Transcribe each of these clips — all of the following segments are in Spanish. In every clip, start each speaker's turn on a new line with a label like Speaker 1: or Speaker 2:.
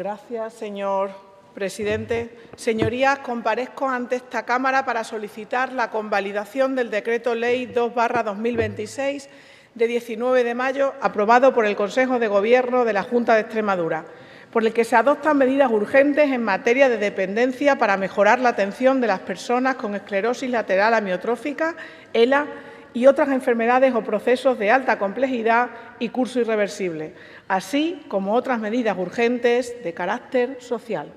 Speaker 1: Gracias, señor presidente. Señorías, comparezco ante esta Cámara para solicitar la convalidación del Decreto Ley 2/2026 de 19 de mayo, aprobado por el Consejo de Gobierno de la Junta de Extremadura, por el que se adoptan medidas urgentes en materia de dependencia para mejorar la atención de las personas con esclerosis lateral amiotrófica, ELA, y otras enfermedades o procesos de alta complejidad y curso irreversible, así como otras medidas urgentes de carácter social.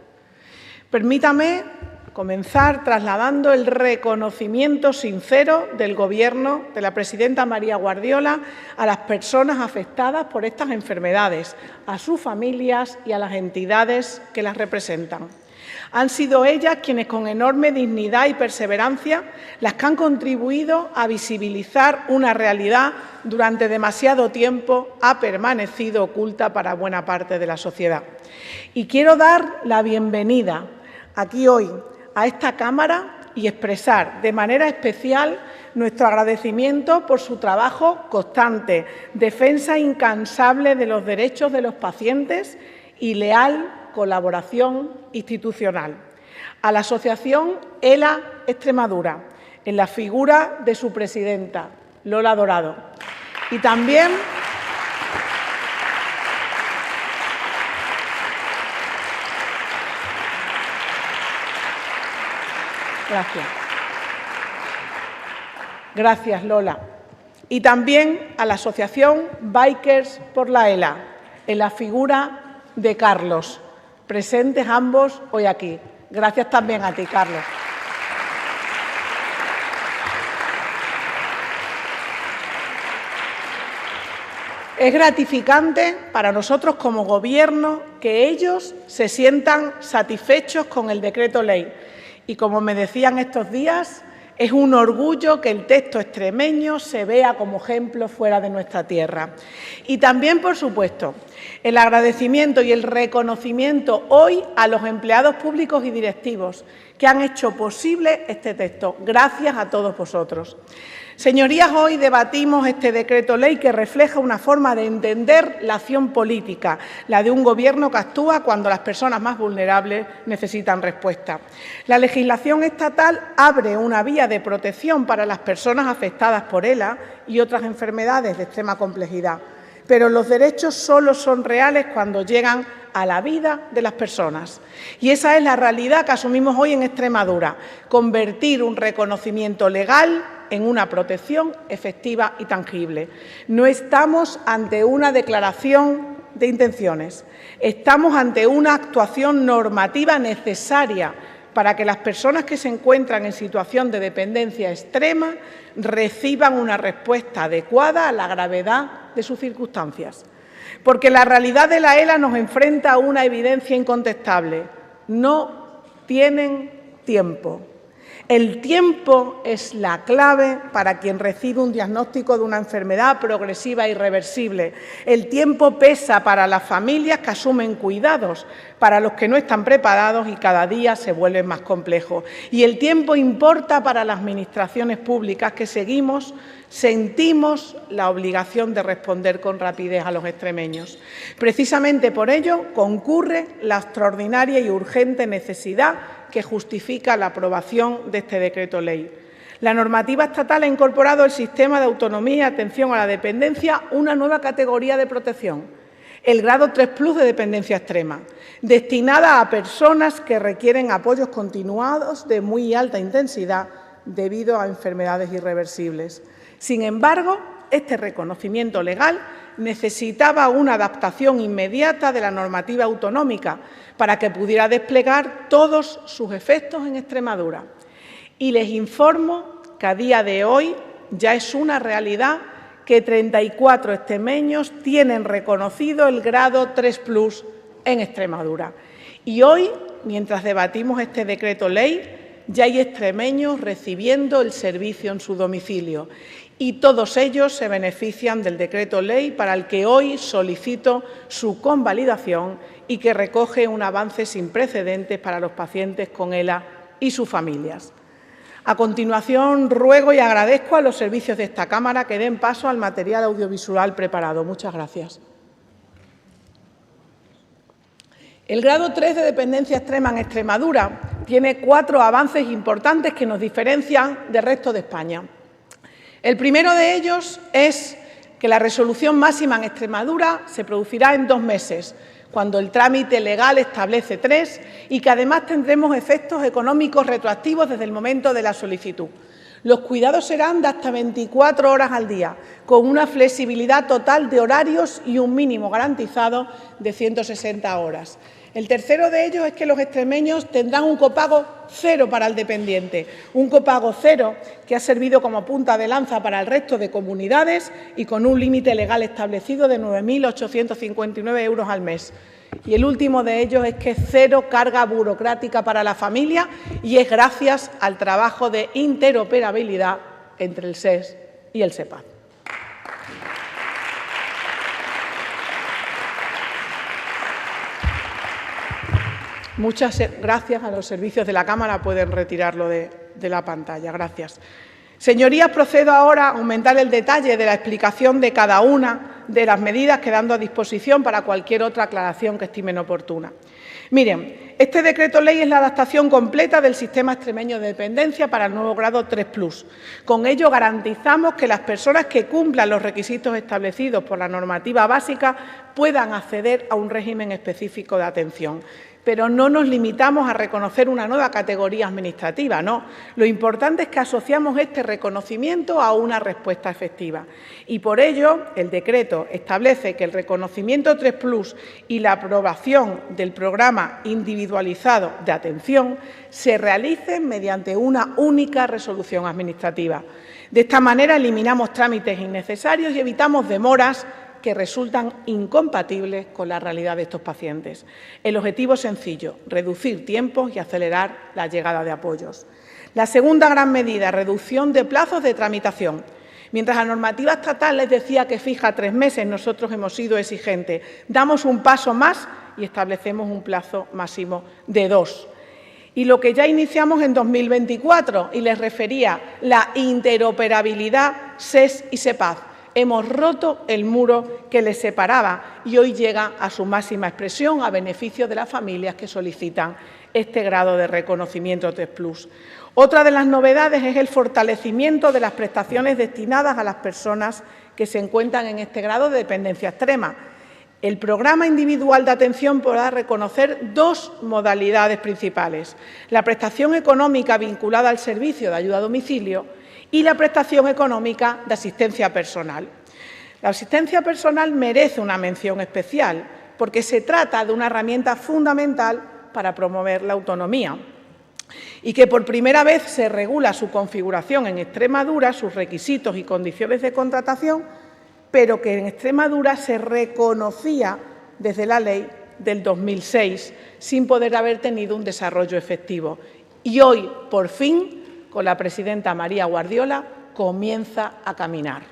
Speaker 1: Permítame comenzar trasladando el reconocimiento sincero del Gobierno de la presidenta María Guardiola a las personas afectadas por estas enfermedades, a sus familias y a las entidades que las representan. Han sido ellas quienes, con enorme dignidad y perseverancia, las que han contribuido a visibilizar una realidad durante demasiado tiempo ha permanecido oculta para buena parte de la sociedad. Y quiero dar la bienvenida aquí hoy a esta Cámara y expresar de manera especial nuestro agradecimiento por su trabajo constante, defensa incansable de los derechos de los pacientes y leal colaboración institucional. A la Asociación ELA Extremadura, en la figura de su presidenta, Lola Dorado. Y también Gracias, Lola. Y también a la Asociación Bikers por la ELA, en la figura de Carlos, presentes ambos hoy aquí. Gracias también a ti, Carlos. Es gratificante para nosotros como Gobierno que ellos se sientan satisfechos con el decreto ley. Y como me decían estos días, es un orgullo que el texto extremeño se vea como ejemplo fuera de nuestra tierra. Y también, por supuesto, el agradecimiento y el reconocimiento hoy a los empleados públicos y directivos que han hecho posible este texto. Gracias a todos vosotros. Señorías, hoy debatimos este decreto ley que refleja una forma de entender la acción política, la de un Gobierno que actúa cuando las personas más vulnerables necesitan respuesta. La legislación estatal abre una vía de protección para las personas afectadas por ELA y otras enfermedades de extrema complejidad, pero los derechos solo son reales cuando llegan a la vida de las personas. Y esa es la realidad que asumimos hoy en Extremadura, convertir un reconocimiento legal en una protección efectiva y tangible. No estamos ante una declaración de intenciones, estamos ante una actuación normativa necesaria para que las personas que se encuentran en situación de dependencia extrema reciban una respuesta adecuada a la gravedad de sus circunstancias. Porque la realidad de la ELA nos enfrenta a una evidencia incontestable. No tienen tiempo. El tiempo es la clave para quien recibe un diagnóstico de una enfermedad progresiva e irreversible. El tiempo pesa para las familias que asumen cuidados, para los que no están preparados y cada día se vuelven más complejos. Y el tiempo importa para las administraciones públicas que sentimos la obligación de responder con rapidez a los extremeños. Precisamente por ello concurre la extraordinaria y urgente necesidad que justifica la aprobación de este decreto ley. La normativa estatal ha incorporado al sistema de autonomía y atención a la dependencia una nueva categoría de protección, el grado 3+ de dependencia extrema, destinada a personas que requieren apoyos continuados de muy alta intensidad debido a enfermedades irreversibles. Sin embargo, este reconocimiento legal necesitaba una adaptación inmediata de la normativa autonómica para que pudiera desplegar todos sus efectos en Extremadura. Y les informo que a día de hoy ya es una realidad que 34 extremeños tienen reconocido el grado 3+ en Extremadura. Y hoy, mientras debatimos este decreto ley, ya hay extremeños recibiendo el servicio en su domicilio. Y todos ellos se benefician del decreto ley para el que hoy solicito su convalidación y que recoge un avance sin precedentes para los pacientes con ELA y sus familias. A continuación, ruego y agradezco a los servicios de esta Cámara que den paso al material audiovisual preparado. Muchas gracias. El grado 3 de dependencia extrema en Extremadura tiene 4 avances importantes que nos diferencian del resto de España. El primero de ellos es que la resolución máxima en Extremadura se producirá en 2 meses, cuando el trámite legal establece 3, y que además tendremos efectos económicos retroactivos desde el momento de la solicitud. Los cuidados serán de hasta 24 horas al día, con una flexibilidad total de horarios y un mínimo garantizado de 160 horas. El tercero de ellos es que los extremeños tendrán un copago cero para el dependiente, un copago cero que ha servido como punta de lanza para el resto de comunidades y con un límite legal establecido de 9.859 euros al mes. Y el último de ellos es que cero carga burocrática para la familia, y es gracias al trabajo de interoperabilidad entre el SES y el SEPAD. Muchas gracias a los servicios de la Cámara. Pueden retirarlo de la pantalla. Gracias. Señorías, procedo ahora a aumentar el detalle de la explicación de cada una de las medidas, quedando a disposición para cualquier otra aclaración que estimen oportuna. Miren, este decreto ley es la adaptación completa del sistema extremeño de dependencia para el nuevo grado 3+. Con ello garantizamos que las personas que cumplan los requisitos establecidos por la normativa básica puedan acceder a un régimen específico de atención. Pero no nos limitamos a reconocer una nueva categoría administrativa, no. Lo importante es que asociamos este reconocimiento a una respuesta efectiva. Y por ello, el decreto establece que el reconocimiento 3+ y la aprobación del programa individualizado de atención se realicen mediante una única resolución administrativa. De esta manera eliminamos trámites innecesarios y evitamos demoras que resultan incompatibles con la realidad de estos pacientes. El objetivo es sencillo: reducir tiempos y acelerar la llegada de apoyos. La segunda gran medida, reducción de plazos de tramitación. Mientras la normativa estatal les decía que fija 3 meses, nosotros hemos sido exigentes. Damos un paso más y establecemos un plazo máximo de 2. Y lo que ya iniciamos en 2024, y les refería, la interoperabilidad SES y SEPAD. Hemos roto el muro que les separaba y hoy llega a su máxima expresión a beneficio de las familias que solicitan este grado de reconocimiento 3+. Otra de las novedades es el fortalecimiento de las prestaciones destinadas a las personas que se encuentran en este grado de dependencia extrema. El programa individual de atención podrá reconocer 2 modalidades principales: la prestación económica vinculada al servicio de ayuda a domicilio y la prestación económica de asistencia personal. La asistencia personal merece una mención especial porque se trata de una herramienta fundamental para promover la autonomía y que por primera vez se regula su configuración en Extremadura, sus requisitos y condiciones de contratación, pero que en Extremadura se reconocía desde la ley del 2006 sin poder haber tenido un desarrollo efectivo. Y hoy, por fin, con la presidenta María Guardiola, comienza a caminar.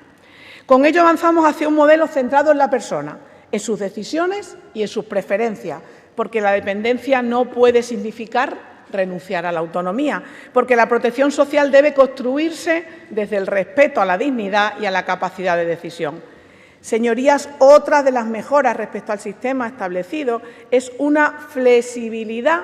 Speaker 1: Con ello avanzamos hacia un modelo centrado en la persona, en sus decisiones y en sus preferencias, porque la dependencia no puede significar renunciar a la autonomía, porque la protección social debe construirse desde el respeto a la dignidad y a la capacidad de decisión. Señorías, otra de las mejoras respecto al sistema establecido es una flexibilidad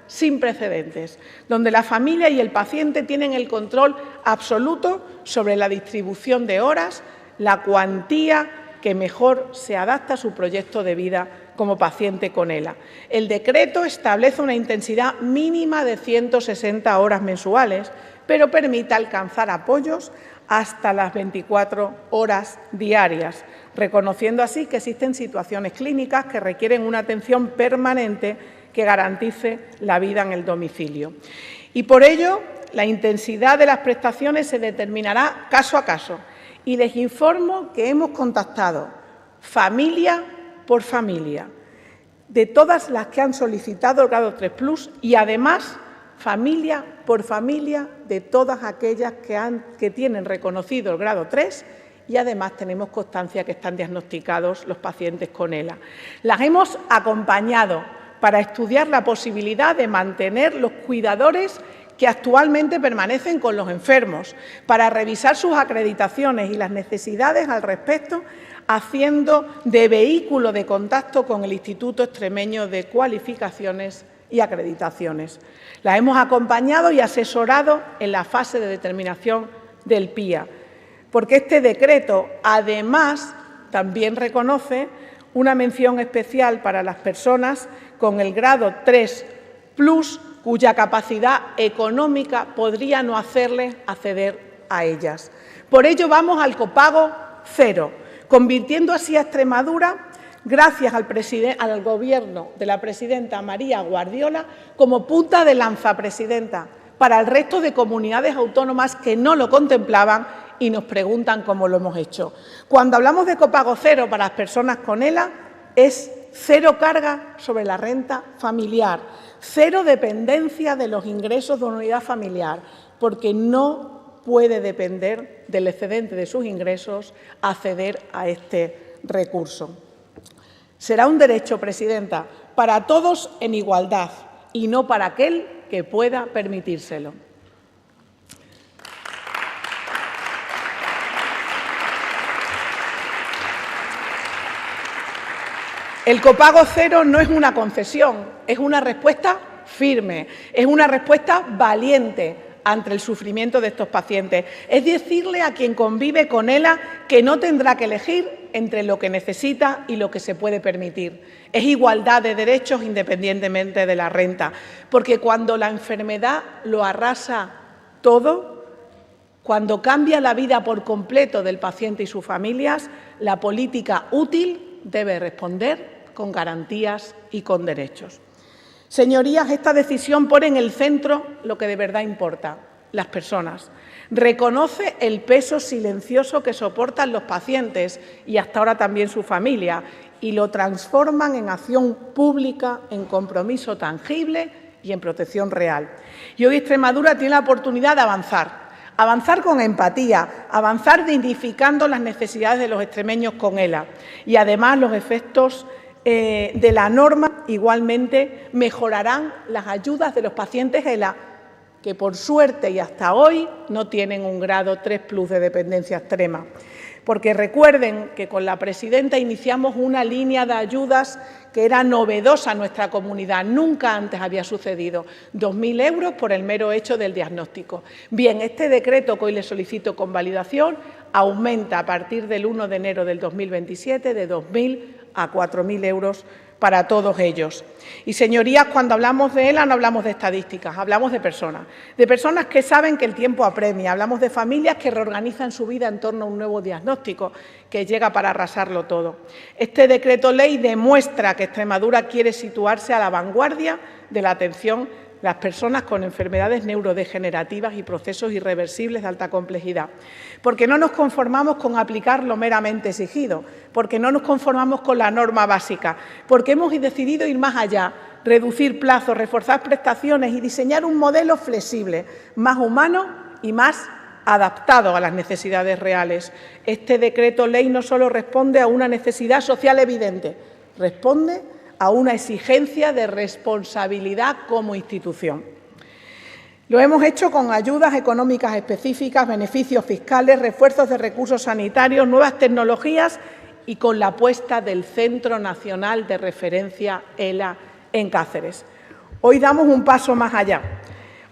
Speaker 1: sin precedentes, donde la familia y el paciente tienen el control absoluto sobre la distribución de horas, la cuantía que mejor se adapta a su proyecto de vida como paciente con ELA. El decreto establece una intensidad mínima de 160 horas mensuales, pero permite alcanzar apoyos hasta las 24 horas diarias, reconociendo así que existen situaciones clínicas que requieren una atención permanente que garantice la vida en el domicilio. Y por ello, la intensidad de las prestaciones se determinará caso a caso. Y les informo que hemos contactado familia por familia de todas las que han solicitado el grado 3+, y además familia por familia de todas aquellas que tienen reconocido el grado 3, y además tenemos constancia que están diagnosticados los pacientes con ELA. Las hemos acompañado para estudiar la posibilidad de mantener los cuidadores que actualmente permanecen con los enfermos, para revisar sus acreditaciones y las necesidades al respecto, haciendo de vehículo de contacto con el Instituto Extremeño de Cualificaciones y Acreditaciones. Las hemos acompañado y asesorado en la fase de determinación del PIA, porque este decreto, además, también reconoce una mención especial para las personas con el grado 3+, cuya capacidad económica podría no hacerles acceder a ellas. Por ello, vamos al copago cero, convirtiendo así a Extremadura, gracias al Gobierno de la presidenta María Guardiola, como punta de lanza, presidenta, para el resto de comunidades autónomas que no lo contemplaban y nos preguntan cómo lo hemos hecho. Cuando hablamos de copago cero para las personas con ELA, es cero carga sobre la renta familiar, cero dependencia de los ingresos de una unidad familiar, porque no puede depender del excedente de sus ingresos acceder a este recurso. Será un derecho, presidenta, para todos en igualdad y no para aquel que pueda permitírselo. El copago cero no es una concesión, es una respuesta firme, es una respuesta valiente ante el sufrimiento de estos pacientes. Es decirle a quien convive con ELA que no tendrá que elegir entre lo que necesita y lo que se puede permitir. Es igualdad de derechos independientemente de la renta, porque cuando la enfermedad lo arrasa todo, cuando cambia la vida por completo del paciente y sus familias, la política útil debe responder con garantías y con derechos. Señorías, esta decisión pone en el centro lo que de verdad importa, las personas. Reconoce el peso silencioso que soportan los pacientes y hasta ahora también su familia y lo transforman en acción pública, en compromiso tangible y en protección real. Y hoy Extremadura tiene la oportunidad de avanzar con empatía, avanzar dignificando las necesidades de los extremeños con ELA y además los efectos de la norma igualmente mejorarán las ayudas de los pacientes ELA que por suerte y hasta hoy no tienen un grado 3+ de dependencia extrema. Porque recuerden que con la presidenta iniciamos una línea de ayudas que era novedosa en nuestra comunidad, nunca antes había sucedido, 2.000 euros por el mero hecho del diagnóstico. Bien, este decreto que hoy le solicito convalidación aumenta a partir del 1 de enero del 2027 de 2.000 a 4.000 euros para todos ellos. Y, señorías, cuando hablamos de ELA no hablamos de estadísticas, hablamos de personas que saben que el tiempo apremia, hablamos de familias que reorganizan su vida en torno a un nuevo diagnóstico que llega para arrasarlo todo. Este decreto ley demuestra que Extremadura quiere situarse a la vanguardia de la atención a las personas con enfermedades neurodegenerativas y procesos irreversibles de alta complejidad, porque no nos conformamos con aplicar lo meramente exigido, porque no nos conformamos con la norma básica, porque hemos decidido ir más allá, reducir plazos, reforzar prestaciones y diseñar un modelo flexible, más humano y más adaptado a las necesidades reales. Este decreto ley no solo responde a una necesidad social evidente, responde a una exigencia de responsabilidad como institución. Lo hemos hecho con ayudas económicas específicas, beneficios fiscales, refuerzos de recursos sanitarios, nuevas tecnologías y con la apuesta del Centro Nacional de Referencia ELA en Cáceres. Hoy damos un paso más allá.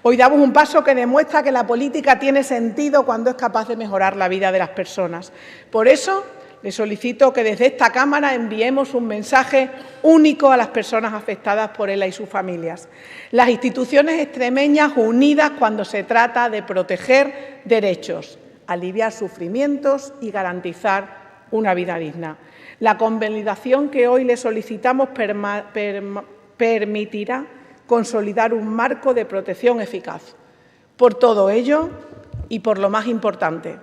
Speaker 1: Hoy damos un paso que demuestra que la política tiene sentido cuando es capaz de mejorar la vida de las personas. Por eso, le solicito que desde esta Cámara enviemos un mensaje único a las personas afectadas por ELA y sus familias. Las instituciones extremeñas unidas cuando se trata de proteger derechos, aliviar sufrimientos y garantizar una vida digna. La convalidación que hoy le solicitamos permitirá consolidar un marco de protección eficaz. Por todo ello y por lo más importante,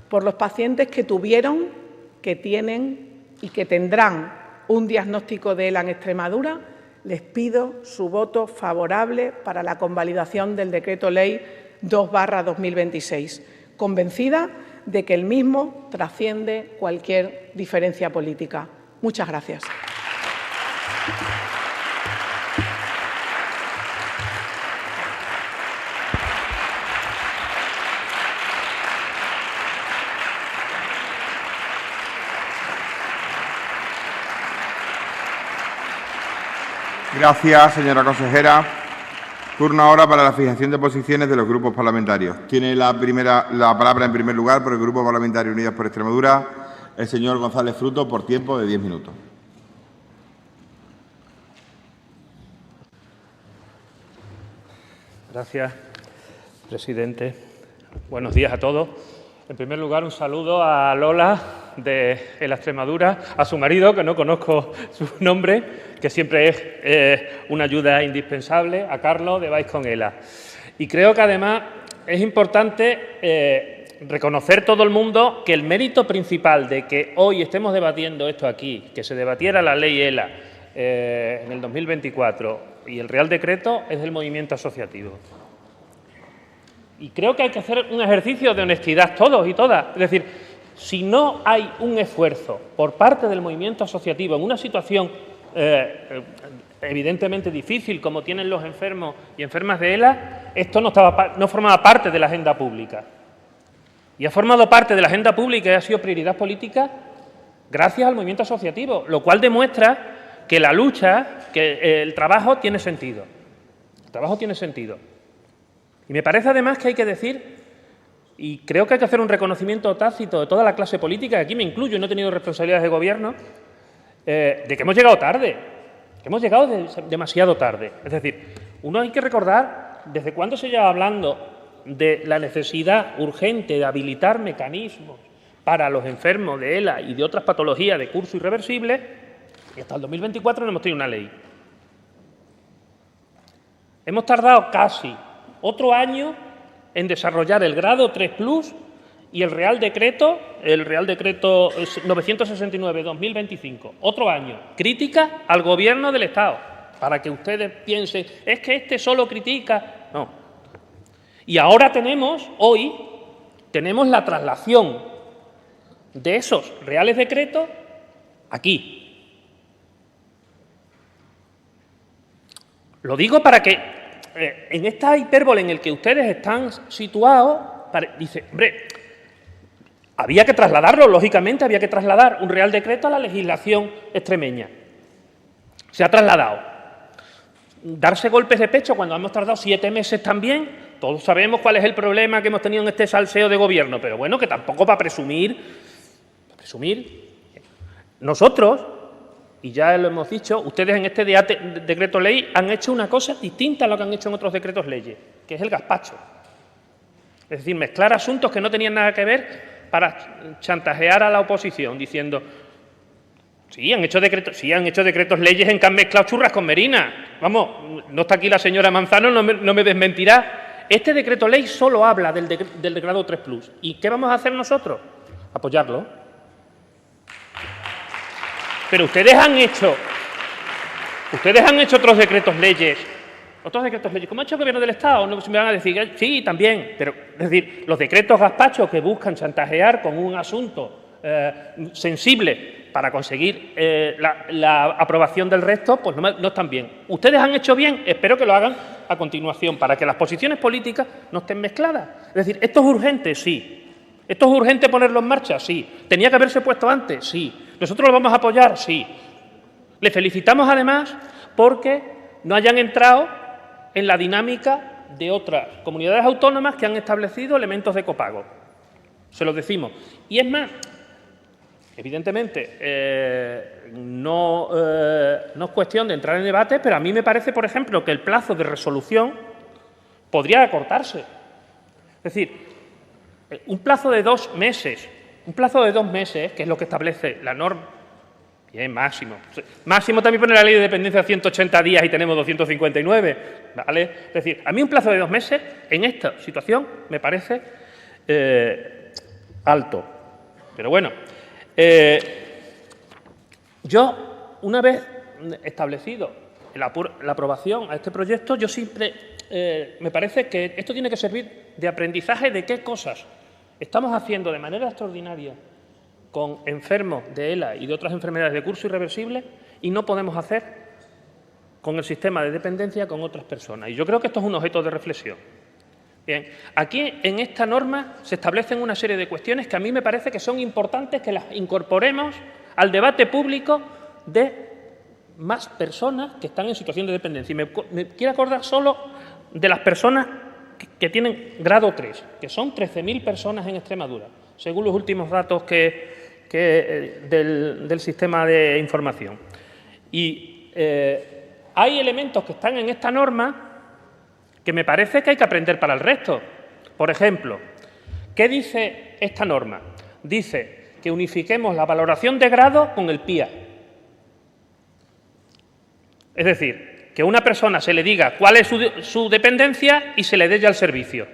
Speaker 1: por los pacientes que tuvieron, que tienen y que tendrán un diagnóstico de ELA en Extremadura, les pido su voto favorable para la convalidación del Decreto Ley 2/2026, convencida de que el mismo trasciende cualquier diferencia política. Muchas gracias.
Speaker 2: Gracias, señora consejera. Turno ahora para la fijación de posiciones de los grupos parlamentarios. Tiene la palabra en primer lugar por el Grupo Parlamentario Unidas por Extremadura el señor González Fruto por tiempo de 10 minutos.
Speaker 3: Gracias, presidente. Buenos días a todos. En primer lugar, un saludo a Lola de la Extremadura, a su marido, que no conozco su nombre, que siempre es una ayuda indispensable, a Carlos de Vais con Ela. Y creo que además es importante reconocer todo el mundo que el mérito principal de que hoy estemos debatiendo esto aquí, que se debatiera la ley ELA en el 2024 y el Real Decreto, es del movimiento asociativo. Y creo que hay que hacer un ejercicio de honestidad todos y todas. Es decir, si no hay un esfuerzo por parte del movimiento asociativo en una situación evidentemente difícil como tienen los enfermos y enfermas de ELA, esto no formaba parte de la agenda pública. Y ha formado parte de la agenda pública y ha sido prioridad política gracias al movimiento asociativo, lo cual demuestra que la lucha, que el trabajo tiene sentido. El trabajo tiene sentido. Y me parece además que hay que decir, y creo que hay que hacer un reconocimiento tácito de toda la clase política, que aquí me incluyo y no he tenido responsabilidades de gobierno, de que hemos llegado tarde, que hemos llegado demasiado tarde. Es decir, uno hay que recordar desde cuándo se lleva hablando de la necesidad urgente de habilitar mecanismos para los enfermos de ELA y de otras patologías de curso irreversible, y hasta el 2024 no hemos tenido una ley. Hemos tardado casi otro año en desarrollar el grado 3+ y el Real Decreto 969/2025. Otro año. Crítica al Gobierno del Estado, para que ustedes piensen, es que este solo critica. No. Y ahora hoy tenemos la traslación de esos Reales Decretos aquí. Lo digo para que en esta hipérbole en el que ustedes están situados, dice, hombre, había que trasladarlo, lógicamente, había que trasladar un Real Decreto a la legislación extremeña. Se ha trasladado. Darse golpes de pecho cuando hemos tardado 7 meses también, todos sabemos cuál es el problema que hemos tenido en este salseo de gobierno, pero bueno, que tampoco para presumir. Nosotros, y ya lo hemos dicho, ustedes en este decreto ley han hecho una cosa distinta a lo que han hecho en otros decretos leyes, que es el gazpacho. Es decir, mezclar asuntos que no tenían nada que ver para chantajear a la oposición, diciendo, sí, han hecho decretos leyes en que han mezclado churras con merinas. Vamos, no está aquí la señora Manzano, no me desmentirá. Este decreto ley solo habla del grado 3+. ¿Y qué vamos a hacer nosotros? Apoyarlo. Pero ustedes han hecho otros decretos leyes, ¿cómo ha hecho el Gobierno del Estado? No, me van a decir, sí, también, pero es decir, los decretos gazpachos que buscan chantajear con un asunto sensible para conseguir la aprobación del resto, pues no están bien. Ustedes han hecho bien, espero que lo hagan a continuación, para que las posiciones políticas no estén mezcladas. Es decir, ¿esto es urgente? Sí. ¿Esto es urgente ponerlo en marcha? Sí. ¿Tenía que haberse puesto antes? Sí. ¿Nosotros lo vamos a apoyar? Sí. Le felicitamos además porque no hayan entrado en la dinámica de otras comunidades autónomas que han establecido elementos de copago. Se lo decimos. Y es más, evidentemente, no es cuestión de entrar en debate, pero a mí me parece, por ejemplo, que el plazo de resolución podría acortarse. Es decir, un plazo de 2 meses, que es lo que establece la norma, bien, máximo. Máximo también pone la ley de dependencia 180 días y tenemos 259, ¿vale? Es decir, a mí un plazo de 2 meses en esta situación me parece alto. Pero bueno, yo, una vez establecido la aprobación a este proyecto, yo siempre me parece que esto tiene que servir de aprendizaje de qué cosas estamos haciendo de manera extraordinaria con enfermos de ELA y de otras enfermedades de curso irreversible y no podemos hacer con el sistema de dependencia con otras personas. Y yo creo que esto es un objeto de reflexión. Bien, aquí en esta norma se establecen una serie de cuestiones que a mí me parece que son importantes que las incorporemos al debate público de más personas que están en situación de dependencia. Y me quiero acordar solo de las personas que tienen grado 3, que son 13.000 personas en Extremadura, según los últimos datos del sistema de información. Y hay elementos que están en esta norma que me parece que hay que aprender para el resto. Por ejemplo, ¿qué dice esta norma? Dice que unifiquemos la valoración de grado con el PIA. Es decir, que a una persona se le diga cuál es su dependencia y se le dé ya el servicio.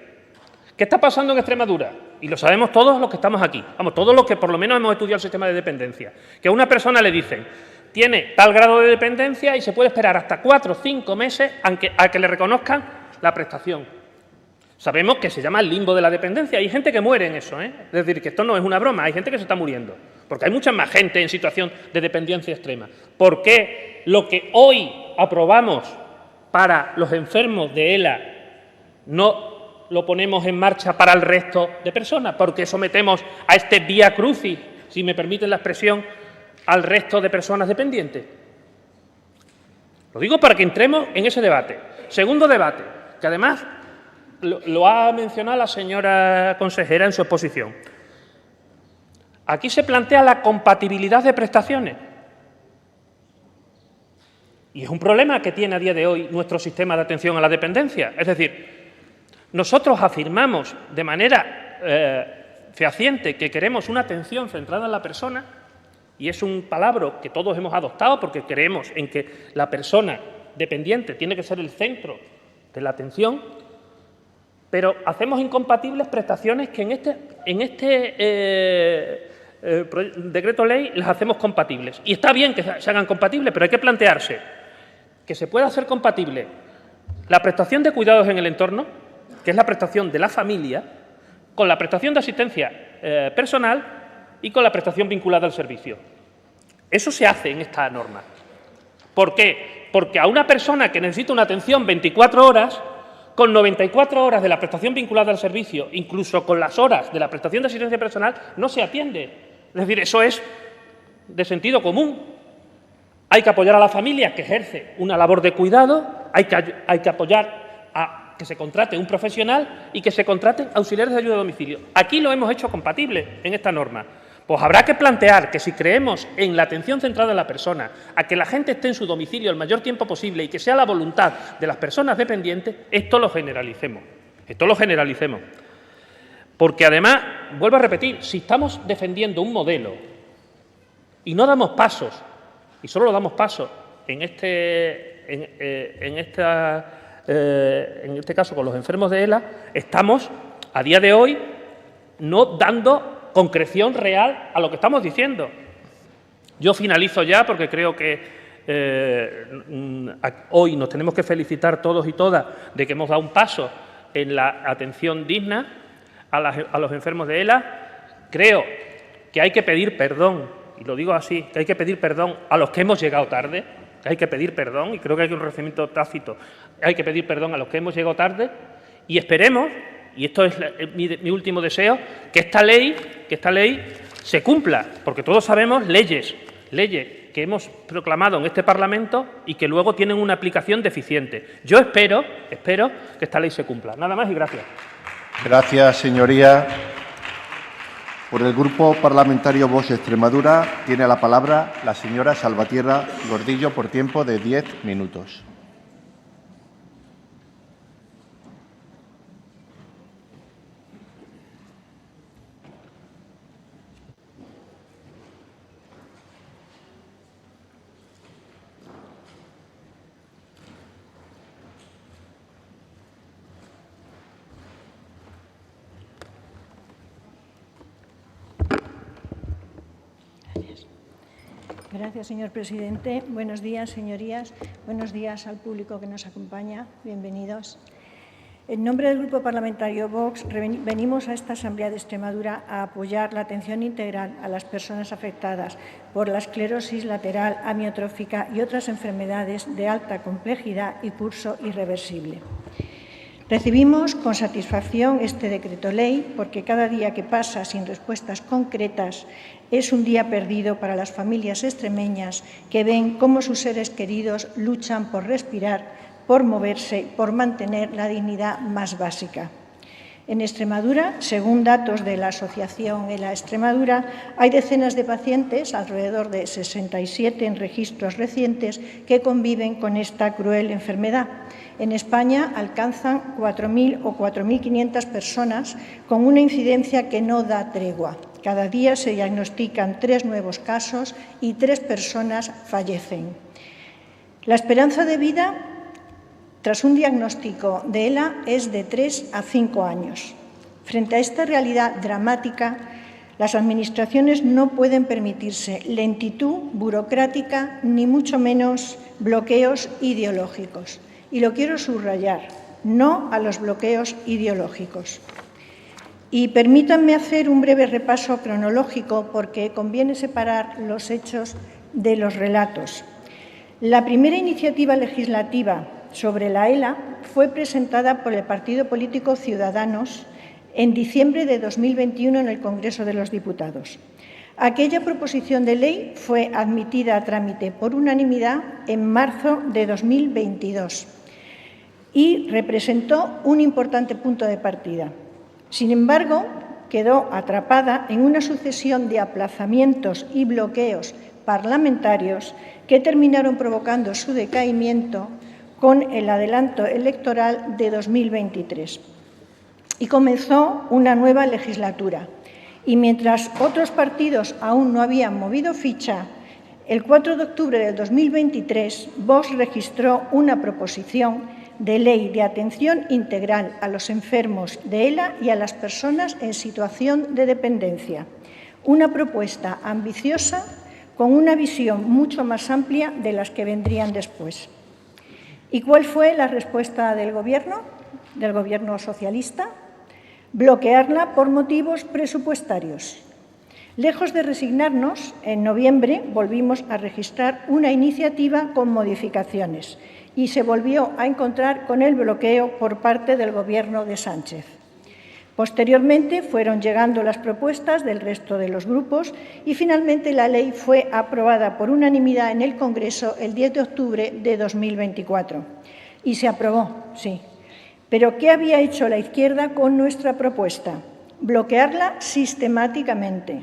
Speaker 3: ¿Qué está pasando en Extremadura? Y lo sabemos todos los que estamos aquí, vamos, todos los que por lo menos hemos estudiado el sistema de dependencia. Que a una persona le dicen, tiene tal grado de dependencia y se puede esperar hasta 4 o 5 meses a que le reconozcan la prestación. Sabemos que se llama el limbo de la dependencia. Hay gente que muere en eso, ¿eh? Es decir, que esto no es una broma, hay gente que se está muriendo. Porque hay mucha más gente en situación de dependencia extrema. ¿Por qué lo que hoy aprobamos para los enfermos de ELA no lo ponemos en marcha para el resto de personas? Porque sometemos a este vía crucis, si me permiten la expresión, al resto de personas dependientes. Lo digo para que entremos en ese debate. Segundo debate, que además lo ha mencionado la señora consejera en su exposición. Aquí se plantea la compatibilidad de prestaciones. Y es un problema que tiene a día de hoy nuestro sistema de atención a la dependencia. Es decir, nosotros afirmamos de manera fehaciente que queremos una atención centrada en la persona, y es un palabra que todos hemos adoptado porque creemos en que la persona dependiente tiene que ser el centro de la atención, pero hacemos incompatibles prestaciones que en este decreto ley las hacemos compatibles. Y está bien que se hagan compatibles, pero hay que plantearse que se pueda hacer compatible la prestación de cuidados en el entorno, que es la prestación de la familia, con la prestación de asistencia personal y con la prestación vinculada al servicio. Eso se hace en esta norma. ¿Por qué? Porque a una persona que necesita una atención 24 horas, con 94 horas de la prestación vinculada al servicio, incluso con las horas de la prestación de asistencia personal, no se atiende. Es decir, eso es de sentido común. Hay que apoyar a la familia que ejerce una labor de cuidado, hay que apoyar a que se contrate un profesional y que se contraten auxiliares de ayuda a domicilio. Aquí lo hemos hecho compatible en esta norma. Pues habrá que plantear que si creemos en la atención centrada en la persona, a que la gente esté en su domicilio el mayor tiempo posible y que sea la voluntad de las personas dependientes, esto lo generalicemos. Esto lo generalicemos. Porque además, vuelvo a repetir, si estamos defendiendo un modelo y no damos pasos, y solo damos pasos en este caso con los enfermos de ELA, estamos a día de hoy no dando concreción real a lo que estamos diciendo. Yo finalizo ya porque creo que hoy nos tenemos que felicitar todos y todas de que hemos dado un paso en la atención digna a los enfermos de ELA. Creo que hay que pedir perdón, y lo digo así, que hay que pedir perdón a los que hemos llegado tarde, que hay que pedir perdón, y creo que hay un reconocimiento tácito, hay que pedir perdón a los que hemos llegado tarde, y esperemos, y esto es mi último deseo, que esta ley se cumpla, porque todos sabemos leyes que hemos proclamado en este Parlamento y que luego tienen una aplicación deficiente. Yo espero que esta ley se cumpla. Nada más y gracias.
Speaker 4: Gracias, señoría. Por el Grupo Parlamentario Vox Extremadura tiene la palabra la señora Salvatierra Gordillo por tiempo de 10 minutos.
Speaker 5: Gracias, señor presidente. Buenos días, señorías. Buenos días al público que nos acompaña. Bienvenidos. En nombre del Grupo Parlamentario Vox, venimos a esta Asamblea de Extremadura a apoyar la atención integral a las personas afectadas por la esclerosis lateral amiotrófica y otras enfermedades de alta complejidad y curso irreversible. Recibimos con satisfacción este decreto ley porque cada día que pasa sin respuestas concretas es un día perdido para las familias extremeñas que ven cómo sus seres queridos luchan por respirar, por moverse, por mantener la dignidad más básica. En Extremadura, según datos de la Asociación ELA Extremadura, hay decenas de pacientes, alrededor de 67 en registros recientes, que conviven con esta cruel enfermedad. En España alcanzan 4.000 o 4.500 personas con una incidencia que no da tregua. Cada día se diagnostican 3 nuevos casos y 3 personas fallecen. La esperanza de vida tras un diagnóstico de ELA es de 3 a 5 años. Frente a esta realidad dramática, las administraciones no pueden permitirse lentitud burocrática ni mucho menos bloqueos ideológicos. Y lo quiero subrayar, no a los bloqueos ideológicos. Y permítanme hacer un breve repaso cronológico porque conviene separar los hechos de los relatos. La primera iniciativa legislativa sobre la ELA fue presentada por el partido político Ciudadanos en diciembre de 2021 en el Congreso de los Diputados. Aquella proposición de ley fue admitida a trámite por unanimidad en marzo de 2022 y representó un importante punto de partida. Sin embargo, quedó atrapada en una sucesión de aplazamientos y bloqueos parlamentarios que terminaron provocando su decaimiento con el adelanto electoral de 2023. Y comenzó una nueva legislatura. Y mientras otros partidos aún no habían movido ficha, el 4 de octubre del 2023, Vox registró una proposición de ley de atención integral a los enfermos de ELA y a las personas en situación de dependencia. Una propuesta ambiciosa con una visión mucho más amplia de las que vendrían después. ¿Y cuál fue la respuesta del Gobierno socialista? Bloquearla por motivos presupuestarios. Lejos de resignarnos, en noviembre volvimos a registrar una iniciativa con modificaciones y se volvió a encontrar con el bloqueo por parte del Gobierno de Sánchez. Posteriormente fueron llegando las propuestas del resto de los grupos y finalmente la ley fue aprobada por unanimidad en el Congreso el 10 de octubre de 2024. Y se aprobó, sí. Pero ¿qué había hecho la izquierda con nuestra propuesta? Bloquearla sistemáticamente.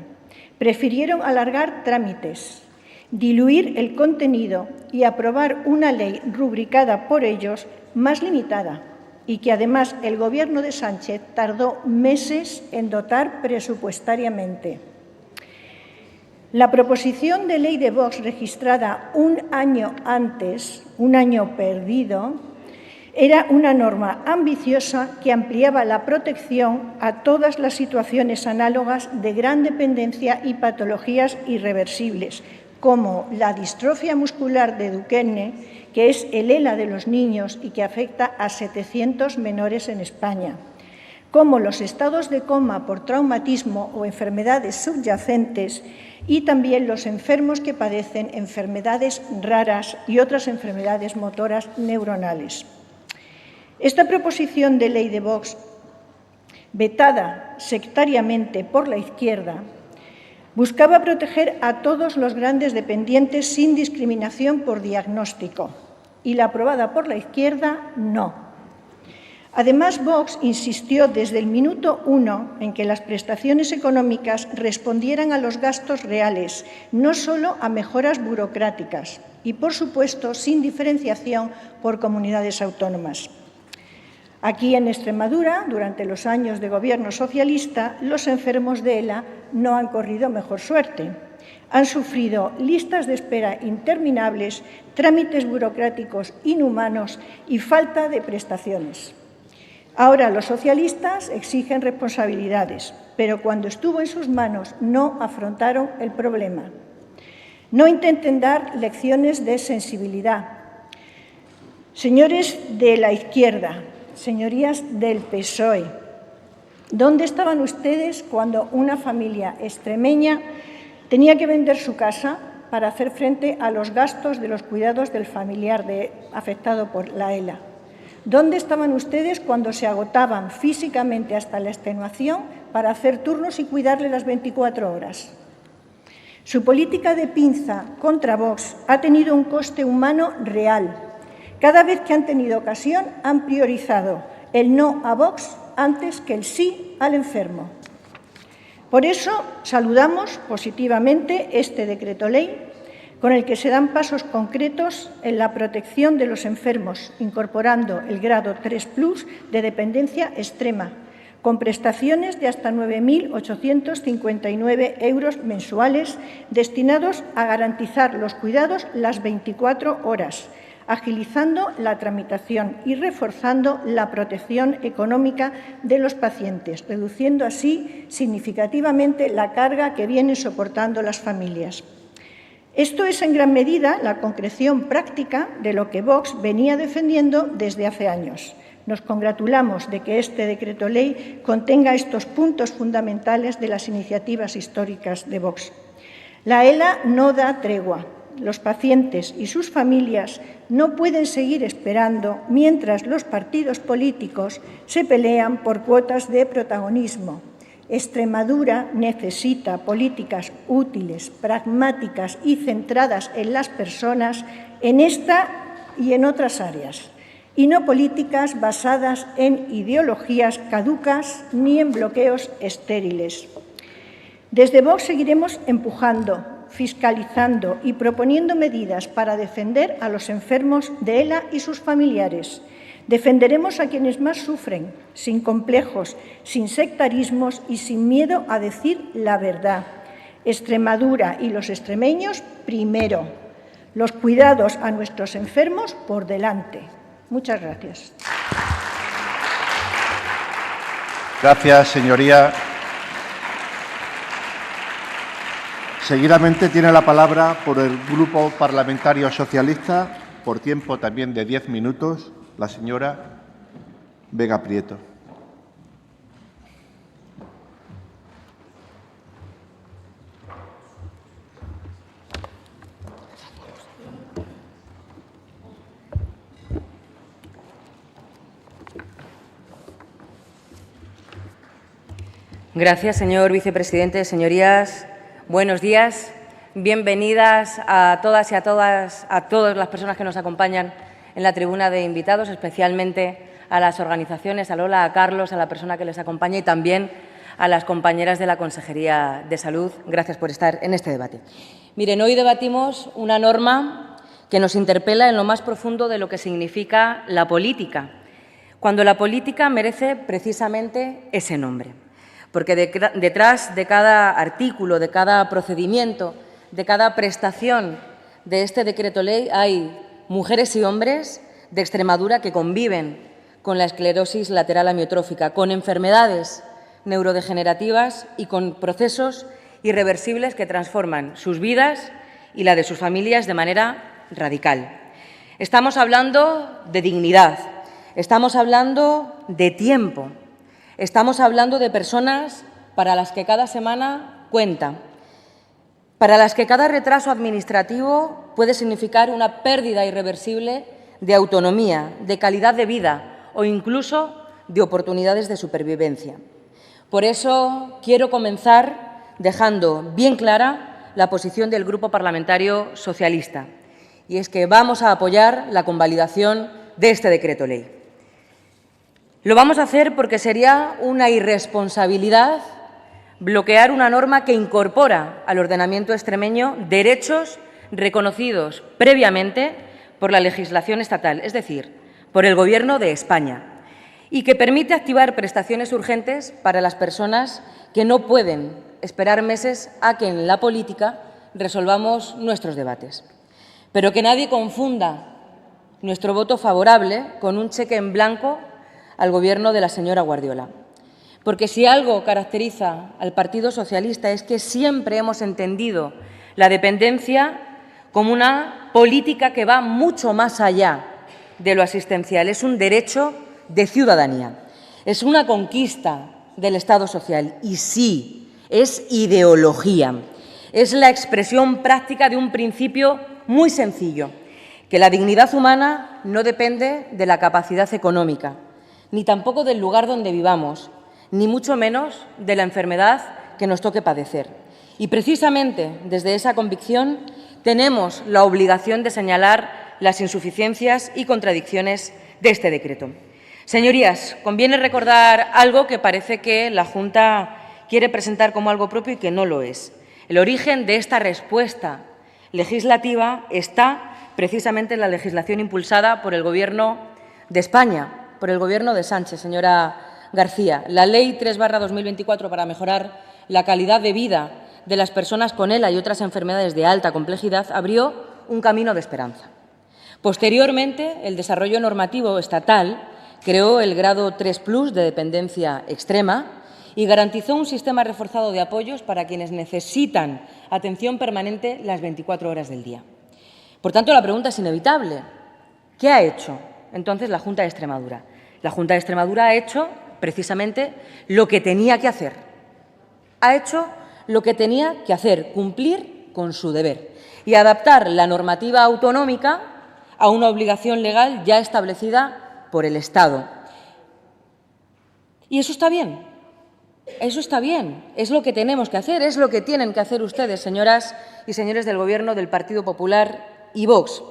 Speaker 5: Prefirieron alargar trámites, diluir el contenido y aprobar una ley rubricada por ellos más limitada y que además el Gobierno de Sánchez tardó meses en dotar presupuestariamente. La proposición de ley de Vox registrada un año antes, un año perdido, era una norma ambiciosa que ampliaba la protección a todas las situaciones análogas de gran dependencia y patologías irreversibles, como la distrofia muscular de Duchenne, que es el ELA de los niños y que afecta a 700 menores en España, como los estados de coma por traumatismo o enfermedades subyacentes y también los enfermos que padecen enfermedades raras y otras enfermedades motoras neuronales. Esta proposición de ley de Vox, vetada sectariamente por la izquierda, buscaba proteger a todos los grandes dependientes sin discriminación por diagnóstico y la aprobada por la izquierda no. Además, Vox insistió desde el minuto 1 en que las prestaciones económicas respondieran a los gastos reales, no solo a mejoras burocráticas y, por supuesto, sin diferenciación por comunidades autónomas. Aquí en Extremadura, durante los años de Gobierno socialista, los enfermos de ELA no han corrido mejor suerte. Han sufrido listas de espera interminables, trámites burocráticos inhumanos y falta de prestaciones. Ahora los socialistas exigen responsabilidades, pero cuando estuvo en sus manos no afrontaron el problema. No intenten dar lecciones de sensibilidad. Señores de la izquierda, señorías del PSOE, ¿dónde estaban ustedes cuando una familia extremeña tenía que vender su casa para hacer frente a los gastos de los cuidados del familiar afectado por la ELA? ¿Dónde estaban ustedes cuando se agotaban físicamente hasta la extenuación para hacer turnos y cuidarle las 24 horas? Su política de pinza contra Vox ha tenido un coste humano real. Cada vez que han tenido ocasión han priorizado el no a Vox antes que el sí al enfermo. Por eso saludamos positivamente este decreto ley con el que se dan pasos concretos en la protección de los enfermos, incorporando el grado 3+ de dependencia extrema, con prestaciones de hasta 9.859 euros mensuales destinados a garantizar los cuidados las 24 horas, agilizando la tramitación y reforzando la protección económica de los pacientes, reduciendo así significativamente la carga que vienen soportando las familias. Esto es en gran medida la concreción práctica de lo que Vox venía defendiendo desde hace años. Nos congratulamos de que este decreto ley contenga estos puntos fundamentales de las iniciativas históricas de Vox. La ELA no da tregua. Los pacientes y sus familias no pueden seguir esperando mientras los partidos políticos se pelean por cuotas de protagonismo. Extremadura necesita políticas útiles, pragmáticas y centradas en las personas en esta y en otras áreas, y no políticas basadas en ideologías caducas ni en bloqueos estériles. Desde Vox seguiremos empujando, fiscalizando y proponiendo medidas para defender a los enfermos de ELA y sus familiares. Defenderemos a quienes más sufren, sin complejos, sin sectarismos y sin miedo a decir la verdad. Extremadura y los extremeños primero. Los cuidados a nuestros enfermos por delante. Muchas gracias.
Speaker 4: Gracias, señoría. Seguidamente tiene la palabra por el Grupo Parlamentario Socialista, por tiempo también de 10 minutos, la señora Vega Prieto.
Speaker 6: Gracias, señor vicepresidente. Señorías, buenos días. Bienvenidas a todas y a todas las personas que nos acompañan en la tribuna de invitados, especialmente a las organizaciones, a Lola, a Carlos, a la persona que les acompaña y también a las compañeras de la Consejería de Salud. Gracias por estar en este debate. Miren, hoy debatimos una norma que nos interpela en lo más profundo de lo que significa la política, cuando la política merece precisamente ese nombre. Porque detrás de cada artículo, de cada procedimiento, de cada prestación de este decreto ley hay mujeres y hombres de Extremadura que conviven con la esclerosis lateral amiotrófica, con enfermedades neurodegenerativas y con procesos irreversibles que transforman sus vidas y la de sus familias de manera radical. Estamos hablando de dignidad, estamos hablando de tiempo, estamos hablando de personas para las que cada semana cuenta, para las que cada retraso administrativo puede significar una pérdida irreversible de autonomía, de calidad de vida o incluso de oportunidades de supervivencia. Por eso quiero comenzar dejando bien clara la posición del Grupo Parlamentario Socialista, y es que vamos a apoyar la convalidación de este decreto ley. Lo vamos a hacer porque sería una irresponsabilidad bloquear una norma que incorpora al ordenamiento extremeño derechos reconocidos previamente por la legislación estatal, es decir, por el Gobierno de España, y que permite activar prestaciones urgentes para las personas que no pueden esperar meses a que en la política resolvamos nuestros debates. Pero que nadie confunda nuestro voto favorable con un cheque en blanco al Gobierno de la señora Guardiola. Porque si algo caracteriza al Partido Socialista es que siempre hemos entendido la dependencia como una política que va mucho más allá de lo asistencial. Es un derecho de ciudadanía, es una conquista del Estado social y sí, es ideología. Es la expresión práctica de un principio muy sencillo, que la dignidad humana no depende de la capacidad económica, ni tampoco del lugar donde vivamos, ni mucho menos de la enfermedad que nos toque padecer. Y precisamente desde esa convicción tenemos la obligación de señalar las insuficiencias y contradicciones de este decreto. Señorías, conviene recordar algo que parece que la Junta quiere presentar como algo propio y que no lo es. El origen de esta respuesta legislativa está precisamente en la legislación impulsada por el Gobierno de España, por el Gobierno de Sánchez, señora García. La Ley 3/2024 para mejorar la calidad de vida de las personas con ELA y otras enfermedades de alta complejidad abrió un camino de esperanza. Posteriormente, el desarrollo normativo estatal creó el grado 3+ de dependencia extrema y garantizó un sistema reforzado de apoyos para quienes necesitan atención permanente las 24 horas del día. Por tanto, la pregunta es inevitable. ¿Qué ha hecho entonces la Junta de Extremadura? La Junta de Extremadura ha hecho precisamente lo que tenía que hacer. Ha hecho lo que tenía que hacer, cumplir con su deber y adaptar la normativa autonómica a una obligación legal ya establecida por el Estado. Y eso está bien. Eso está bien, es lo que tenemos que hacer, es lo que tienen que hacer ustedes, señoras y señores del Gobierno del Partido Popular y Vox.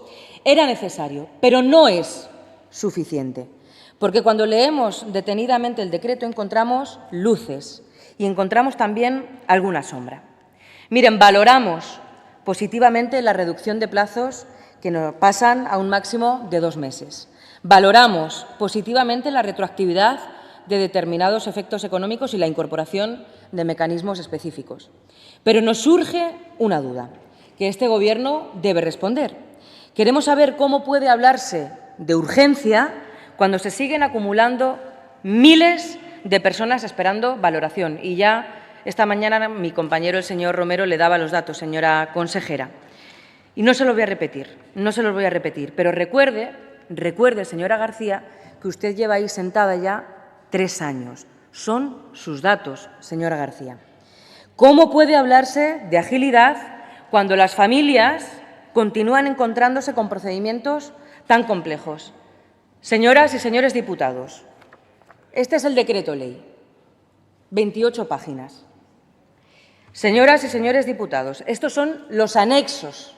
Speaker 6: Era necesario, pero no es suficiente, porque cuando leemos detenidamente el decreto encontramos luces y encontramos también alguna sombra. Miren, valoramos positivamente la reducción de plazos que nos pasan a un máximo de 2 meses. Valoramos positivamente la retroactividad de determinados efectos económicos y la incorporación de mecanismos específicos. Pero nos surge una duda que este Gobierno debe responder. Queremos saber cómo puede hablarse de urgencia cuando se siguen acumulando miles de personas esperando valoración. Y ya esta mañana mi compañero, el señor Romero, le daba los datos, señora consejera. Y no se los voy a repetir, pero recuerde, señora García, que usted lleva ahí sentada ya 3 años. Son sus datos, señora García. ¿Cómo puede hablarse de agilidad cuando las familias continúan encontrándose con procedimientos tan complejos? Señoras y señores diputados, este es el decreto ley, 28 páginas. Señoras y señores diputados, estos son los anexos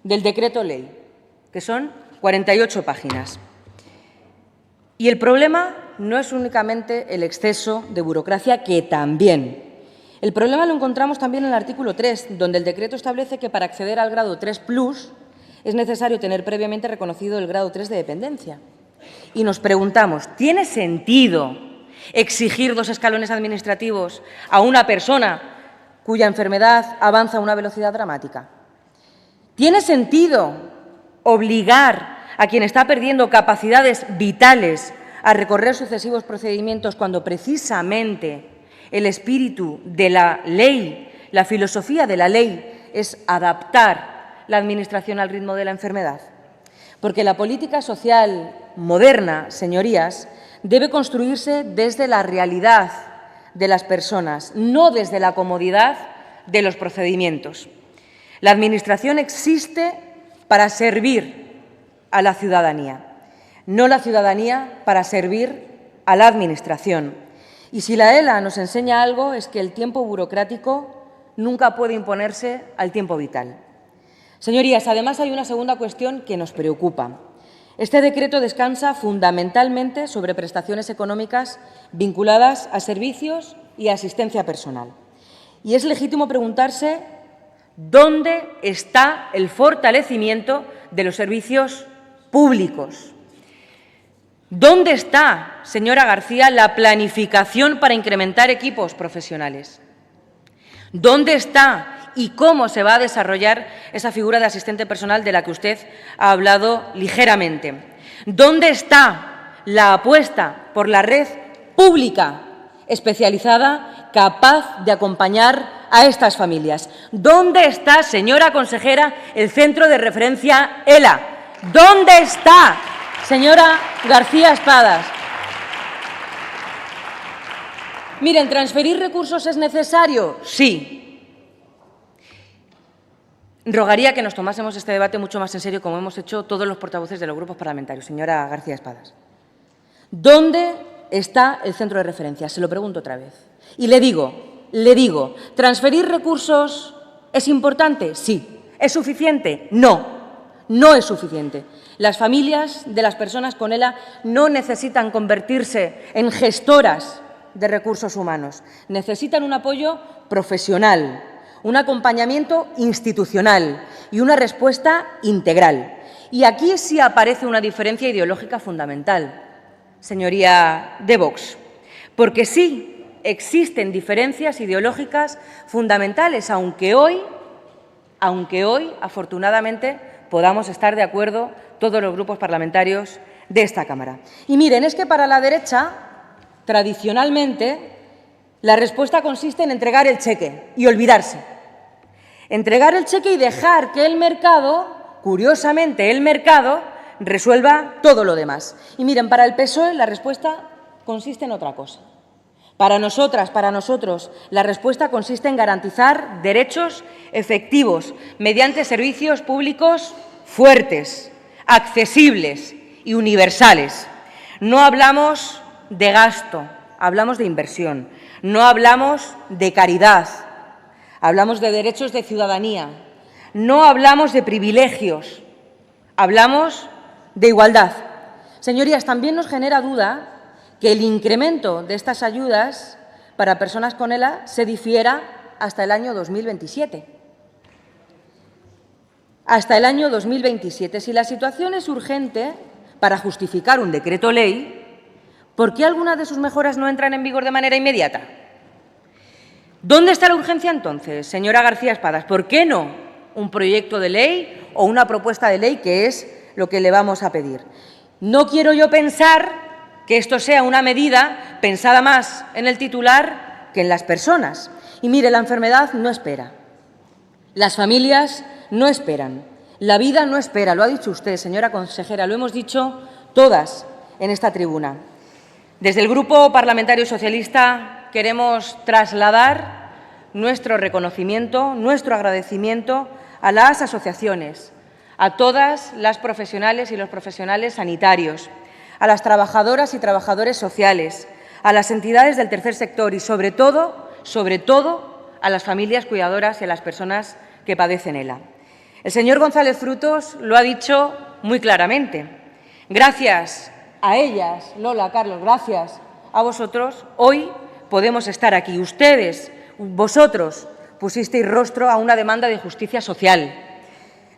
Speaker 6: del decreto ley, que son 48 páginas. Y el problema no es únicamente el exceso de burocracia, que también. El problema lo encontramos también en el artículo 3, donde el decreto establece que para acceder al grado 3+ es necesario tener previamente reconocido el grado 3 de dependencia. Y nos preguntamos, ¿tiene sentido exigir 2 escalones administrativos a una persona cuya enfermedad avanza a una velocidad dramática? ¿Tiene sentido obligar a quien está perdiendo capacidades vitales a recorrer sucesivos procedimientos cuando precisamente el espíritu de la ley, la filosofía de la ley, es adaptar la Administración al ritmo de la enfermedad? Porque la política social moderna, señorías, debe construirse desde la realidad de las personas, no desde la comodidad de los procedimientos. La Administración existe para servir a la ciudadanía, no la ciudadanía para servir a la Administración. Y si la ELA nos enseña algo es que el tiempo burocrático nunca puede imponerse al tiempo vital. Señorías, además hay una segunda cuestión que nos preocupa. Este decreto descansa fundamentalmente sobre prestaciones económicas vinculadas a servicios y asistencia personal. Y es legítimo preguntarse dónde está el fortalecimiento de los servicios públicos. ¿Dónde está, señora García, la planificación para incrementar equipos profesionales? ¿Dónde está y cómo se va a desarrollar esa figura de asistente personal de la que usted ha hablado ligeramente? ¿Dónde está la apuesta por la red pública especializada capaz de acompañar a estas familias? ¿Dónde está, señora consejera, el centro de referencia ELA? ¿Dónde está, señora García Espadas? Miren, ¿transferir recursos es necesario? Sí. rogaría que nos tomásemos este debate mucho más en serio, como hemos hecho todos los portavoces de los grupos parlamentarios. Señora García Espadas, ¿dónde está el centro de referencia? Se lo pregunto otra vez. Y le digo, ¿transferir recursos es importante? Sí. ¿Es suficiente? No, no es suficiente. Las familias de las personas con ELA no necesitan convertirse en gestoras de recursos humanos. Necesitan un apoyo profesional, un acompañamiento institucional y una respuesta integral. Y aquí sí aparece una diferencia ideológica fundamental, señoría de Vox, porque sí existen diferencias ideológicas fundamentales, aunque hoy, afortunadamente, podamos estar de acuerdo todos los grupos parlamentarios de esta Cámara. Y miren, es que para la derecha, tradicionalmente, la respuesta consiste en entregar el cheque y olvidarse. Entregar el cheque y dejar que el mercado, curiosamente el mercado, resuelva todo lo demás. Y miren, para el PSOE la respuesta consiste en otra cosa. Para nosotras, para nosotros, la respuesta consiste en garantizar derechos efectivos mediante servicios públicos fuertes, accesibles y universales. No hablamos de gasto, hablamos de inversión. No hablamos de caridad, hablamos de derechos de ciudadanía. No hablamos de privilegios, hablamos de igualdad. Señorías, también nos genera duda que el incremento de estas ayudas para personas con ELA se difiera hasta el año 2027. Hasta el año 2027. Si la situación es urgente para justificar un decreto ley, ¿por qué algunas de sus mejoras no entran en vigor de manera inmediata? ¿Dónde está la urgencia entonces, señora García Espadas? ¿Por qué no un proyecto de ley o una propuesta de ley, que es lo que le vamos a pedir? No quiero yo pensar que esto sea una medida pensada más en el titular que en las personas. Y mire, la enfermedad no espera. Las familias no esperan. La vida no espera. Lo ha dicho usted, señora consejera, lo hemos dicho todas en esta tribuna. Desde el Grupo Parlamentario Socialista queremos trasladar nuestro reconocimiento, nuestro agradecimiento a las asociaciones, a todas las profesionales y los profesionales sanitarios, a las trabajadoras y trabajadores sociales, a las entidades del tercer sector y, sobre todo, a las familias cuidadoras y a las personas que padecen ELA. El señor González Frutos lo ha dicho muy claramente. Gracias a ellas, Lola, Carlos, gracias a vosotros, hoy podemos estar aquí. Ustedes, vosotros, pusisteis rostro a una demanda de justicia social.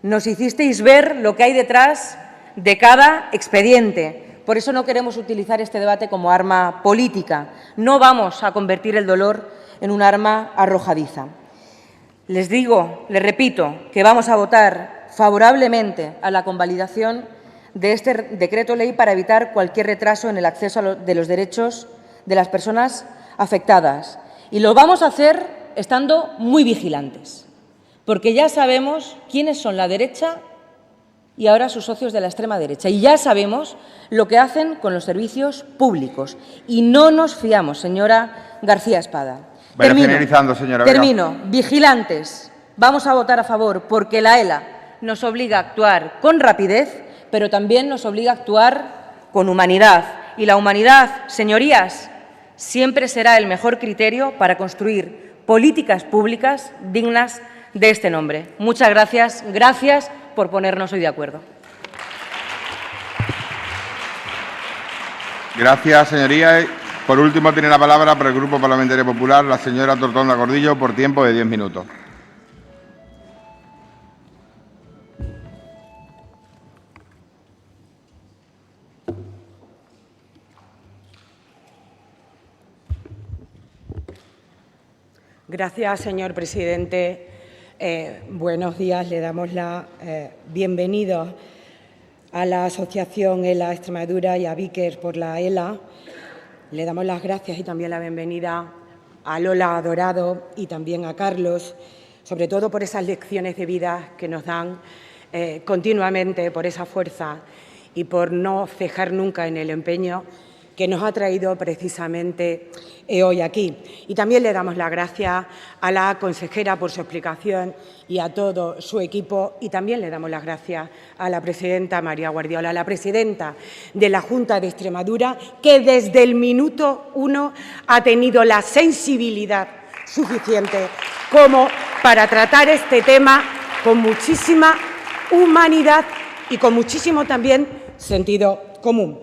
Speaker 6: Nos hicisteis ver lo que hay detrás de cada expediente. Por eso no queremos utilizar este debate como arma política. No vamos a convertir el dolor en un arma arrojadiza. Les digo, les repito, que vamos a votar favorablemente a la convalidación de este decreto ley para evitar cualquier retraso en el acceso de los derechos de las personas afectadas. Y lo vamos a hacer estando muy vigilantes, porque ya sabemos quiénes son la derecha y ahora sus socios de la extrema derecha. Y ya sabemos lo que hacen con los servicios públicos. Y no nos fiamos, señora García Espada.
Speaker 2: Vaya finalizando, señora.
Speaker 6: Termino. Vigilantes. Vamos a votar a favor porque la ELA nos obliga a actuar con rapidez, pero también nos obliga a actuar con humanidad. Y la humanidad, señorías, siempre será el mejor criterio para construir políticas públicas dignas de este nombre. Muchas gracias. Gracias por ponernos hoy de acuerdo.
Speaker 2: Gracias, señoría. Por último, tiene la palabra para el Grupo Parlamentario Popular la señora Tortonda Gordillo por tiempo de 10 minutos.
Speaker 7: Gracias, señor presidente. Buenos días. Le damos la bienvenida a la Asociación ELA Extremadura y a Vickers por la ELA. Le damos las gracias y también la bienvenida a Lola Dorado y también a Carlos, sobre todo por esas lecciones de vida que nos dan continuamente, por esa fuerza y por no cejar nunca en el empeño que nos ha traído precisamente hoy aquí. Y también le damos las gracias a la consejera por su explicación y a todo su equipo, y también le damos las gracias a la presidenta María Guardiola, la presidenta de la Junta de Extremadura, que desde el minuto 1 ha tenido la sensibilidad suficiente como para tratar este tema con muchísima humanidad y con muchísimo también sentido común.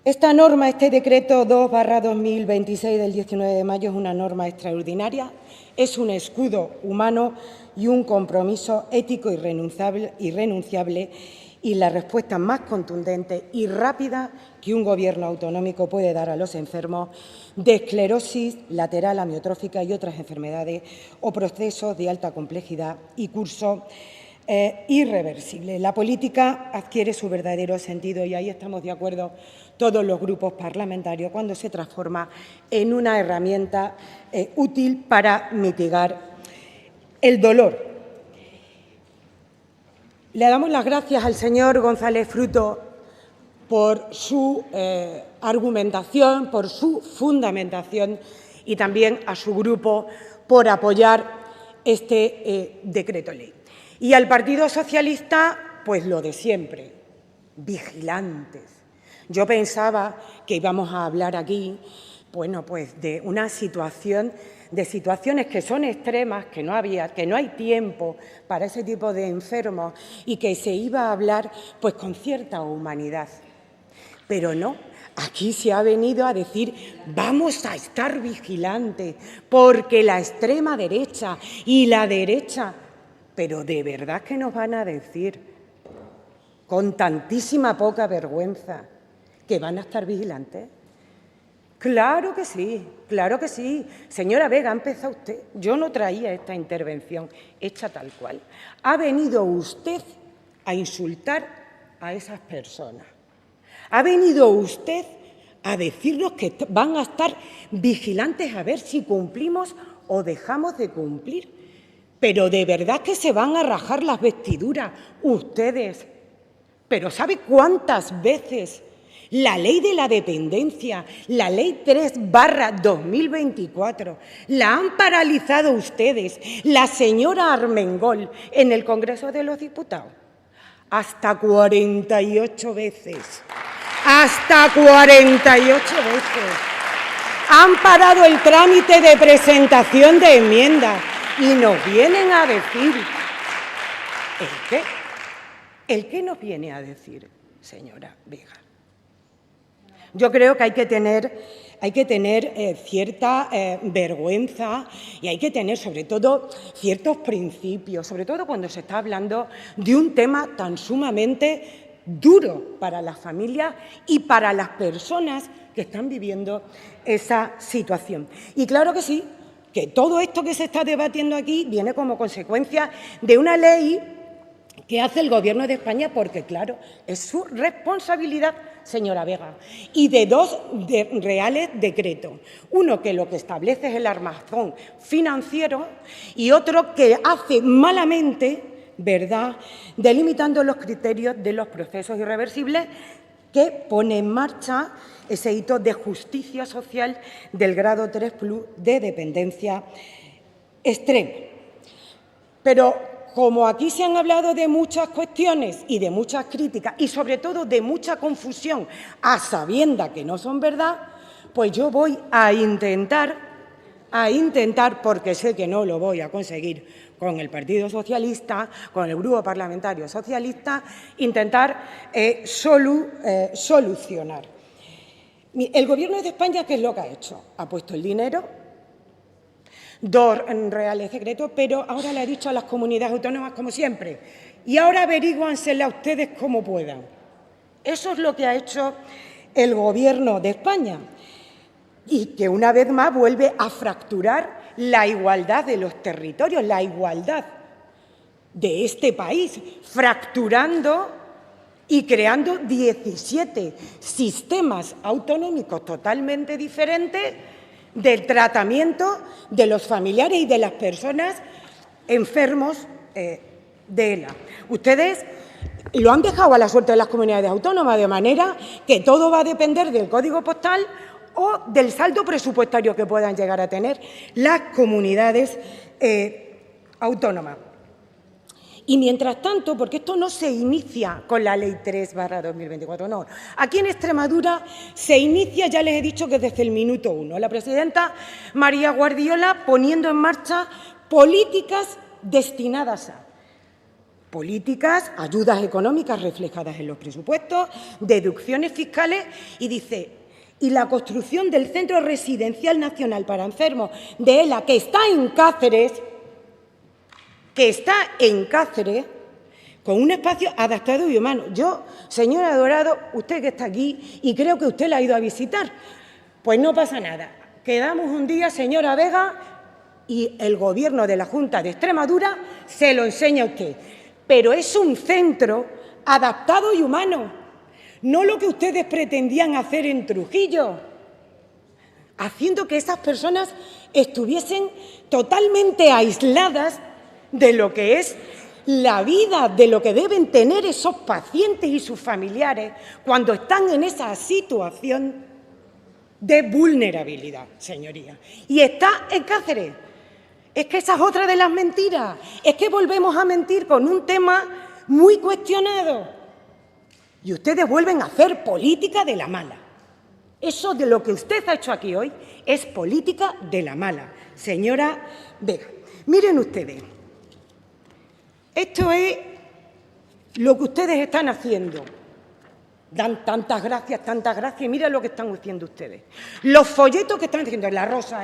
Speaker 7: Esta norma, este decreto 2/2026 del 19 de mayo, es una norma extraordinaria, es un escudo humano y un compromiso ético irrenunciable y la respuesta más contundente y rápida que un Gobierno autonómico puede dar a los enfermos de esclerosis lateral amiotrófica y otras enfermedades o procesos de alta complejidad y curso irreversible. La política adquiere su verdadero sentido, y ahí estamos de acuerdo todos los grupos parlamentarios, cuando se transforma en una herramienta útil para mitigar el dolor. Le damos las gracias al señor González Fruto por su argumentación, por su fundamentación, y también a su grupo por apoyar este decreto ley. Y al Partido Socialista, pues lo de siempre, vigilantes. Yo pensaba que íbamos a hablar aquí, bueno, pues de una situación, de situaciones que son extremas, que no hay tiempo para ese tipo de enfermos y que se iba a hablar pues con cierta humanidad. Pero no, aquí se ha venido a decir vamos a estar vigilantes porque la extrema derecha y la derecha, pero de verdad que nos van a decir con tantísima poca vergüenza que van a estar vigilantes. Claro que sí, claro que sí. Señora Vega, ha empezado usted. Yo no traía esta intervención hecha tal cual. Ha venido usted a insultar a esas personas. Ha venido usted a decirnos que van a estar vigilantes a ver si cumplimos o dejamos de cumplir. Pero de verdad que se van a rajar las vestiduras ustedes. Pero ¿sabe cuántas veces la ley de la dependencia, la ley 3/2024, la han paralizado ustedes, la señora Armengol, en el Congreso de los Diputados? Hasta 48 veces. Hasta 48 veces. Han parado el trámite de presentación de enmiendas y nos vienen a decir... ¿El qué? ¿El qué nos viene a decir, señora Vega? Yo creo que hay que tener cierta vergüenza y hay que tener, sobre todo, ciertos principios, sobre todo cuando se está hablando de un tema tan sumamente duro para las familias y para las personas que están viviendo esa situación. Y claro que sí, que todo esto que se está debatiendo aquí viene como consecuencia de una ley que hace el Gobierno de España, porque, claro, es su responsabilidad, señora Vega, y de dos reales decretos. Uno que lo que establece es el armazón financiero y otro que hace malamente, ¿verdad?, delimitando los criterios de los procesos irreversibles, que pone en marcha ese hito de justicia social del grado 3+ de dependencia extrema. Pero como aquí se han hablado de muchas cuestiones y de muchas críticas y sobre todo de mucha confusión a sabiendas que no son verdad, pues yo voy a intentar, porque sé que no lo voy a conseguir con el Partido Socialista, con el Grupo Parlamentario Socialista, intentar solucionar. El Gobierno de España, ¿qué es lo que ha hecho? Ha puesto el dinero, 2 reales decretos, pero ahora le ha dicho a las comunidades autónomas, como siempre, y ahora averíguansela ustedes como puedan. Eso es lo que ha hecho el Gobierno de España, y que una vez más vuelve a fracturar la igualdad de los territorios, la igualdad de este país, fracturando y creando 17 sistemas autonómicos totalmente diferentes del tratamiento de los familiares y de las personas enfermos de ELA. Ustedes lo han dejado a la suerte de las comunidades autónomas, de manera que todo va a depender del código postal o del saldo presupuestario que puedan llegar a tener las comunidades autónomas. Y mientras tanto, porque esto no se inicia con la Ley 3/2024, no. Aquí en Extremadura se inicia, ya les he dicho que desde el minuto 1, la presidenta María Guardiola poniendo en marcha políticas destinadas a políticas, ayudas económicas reflejadas en los presupuestos, deducciones fiscales, y dice, y la construcción del Centro Residencial Nacional para Enfermos de ELA, que está en Cáceres, con un espacio adaptado y humano. Yo, señora Dorado, usted que está aquí, y creo que usted la ha ido a visitar, pues no pasa nada. Quedamos un día, señora Vega, y el Gobierno de la Junta de Extremadura se lo enseña a usted. Pero es un centro adaptado y humano, no lo que ustedes pretendían hacer en Trujillo, haciendo que esas personas estuviesen totalmente aisladas de lo que es la vida, de lo que deben tener esos pacientes y sus familiares cuando están en esa situación de vulnerabilidad, señoría. Y está en Cáceres. Es que esa es otra de las mentiras. Es que volvemos a mentir con un tema muy cuestionado. Y ustedes vuelven a hacer política de la mala. Eso de lo que usted ha hecho aquí hoy es política de la mala, señora Vega. Miren ustedes, esto es lo que ustedes están haciendo. Dan tantas gracias, y miren lo que están haciendo ustedes. Los folletos que están haciendo, la rosa,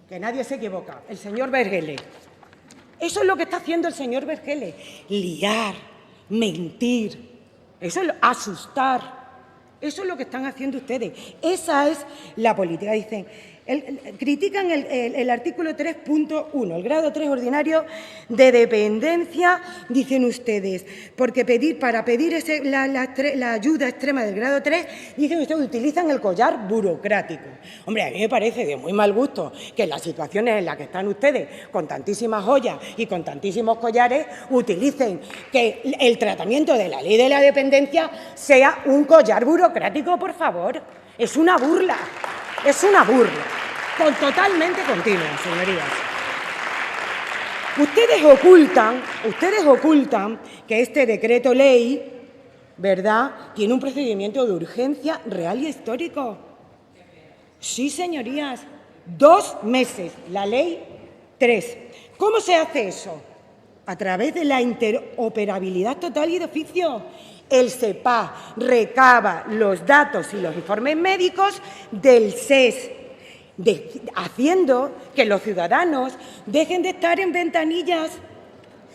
Speaker 7: que nadie se equivoca, el señor Vergeles. Eso es lo que está haciendo el señor Vergeles. Liar, mentir, eso es asustar. Eso es lo que están haciendo ustedes. Esa es la política. Dicen, critican el artículo 3.1, el grado 3 ordinario de dependencia, dicen ustedes, porque para pedir la ayuda extrema del grado 3, dicen ustedes, utilizan el collar burocrático. Hombre, a mí me parece de muy mal gusto que en las situaciones en las que están ustedes, con tantísimas joyas y con tantísimos collares, utilicen que el tratamiento de la ley de la dependencia sea un collar burocrático, por favor. Es una burla. Es una burla, totalmente continua, señorías. Ustedes ocultan que este decreto ley, ¿verdad?, tiene un procedimiento de urgencia real y histórico. Sí, señorías, 2 meses, la ley 3. ¿Cómo se hace eso? A través de la interoperabilidad total y de oficio. El SEPA recaba los datos y los informes médicos del SES, haciendo que los ciudadanos dejen de estar en ventanillas.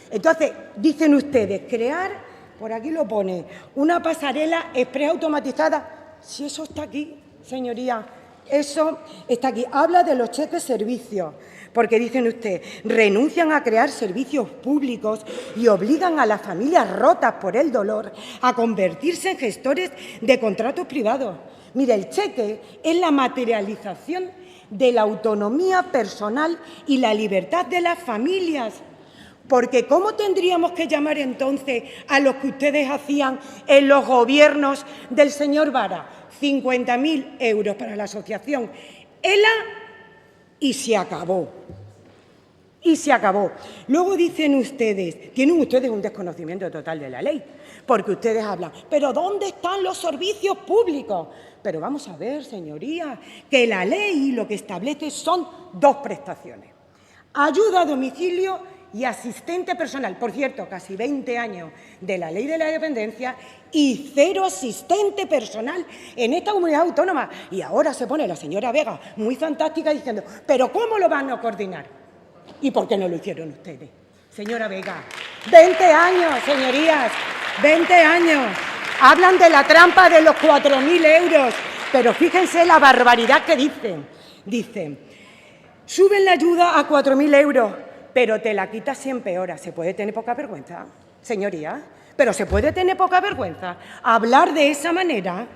Speaker 7: Entonces, dicen ustedes, crear, por aquí lo pone, una pasarela express automatizada. Si eso está aquí, señoría, eso está aquí. Habla de los cheques servicios. Porque, dicen ustedes, renuncian a crear servicios públicos y obligan a las familias rotas por el dolor a convertirse en gestores de contratos privados. Mira, el cheque es la materialización de la autonomía personal y la libertad de las familias. Porque ¿cómo tendríamos que llamar entonces a los que ustedes hacían en los gobiernos del señor Vara? 50.000 euros para la asociación ELA y se acabó. Y se acabó. Luego dicen ustedes, tienen ustedes un desconocimiento total de la ley, porque ustedes hablan, ¿pero dónde están los servicios públicos? Pero vamos a ver, señorías, que la ley lo que establece son 2 prestaciones. Ayuda a domicilio y asistente personal. Por cierto, casi 20 años de la ley de la dependencia y 0 asistente personal en esta comunidad autónoma. Y ahora se pone la señora Vega muy fantástica diciendo, ¿pero cómo lo van a coordinar? ¿Y por qué no lo hicieron ustedes? Señora Vega, 20 años, señorías, 20 años. Hablan de la trampa de los 4.000 euros, pero fíjense la barbaridad que dicen. Dicen, suben la ayuda a 4.000 euros, pero te la quitas si empeora. ¿Se puede tener poca vergüenza, señoría? Pero se puede tener poca vergüenza. Hablar de esa manera,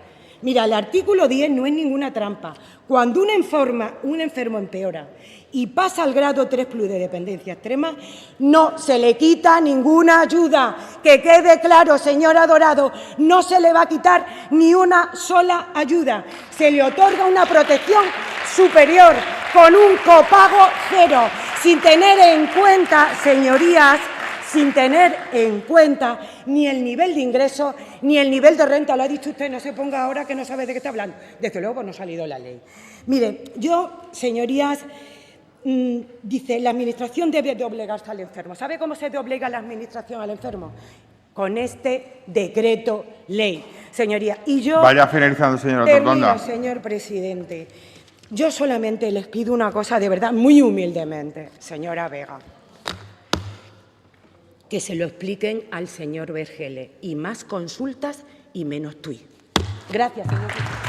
Speaker 7: Mira, el artículo 10 no es ninguna trampa. Cuando un enfermo empeora y pasa al grado 3+ de dependencia extrema, no se le quita ninguna ayuda. Que quede claro, señora Dorado, no se le va a quitar ni una sola ayuda. Se le otorga una protección superior con un copago cero, sin tener en cuenta, señorías, sin tener en cuenta ni el nivel de ingreso ni el nivel de renta. Lo ha dicho usted, no se ponga ahora que no sabe de qué está hablando. Desde luego no ha salido la ley. Mire, yo, señorías, dice, la Administración debe de obligarse al enfermo. ¿Sabe cómo se obliga la Administración al enfermo? Con este decreto ley, señoría. Y yo
Speaker 2: vaya finalizando, señora Tortonda.
Speaker 7: Señor presidente, yo solamente les pido una cosa, de verdad, muy humildemente, señora Vega, que se lo expliquen al señor Vergele, y más consultas y menos tuit. Gracias, señor presidente.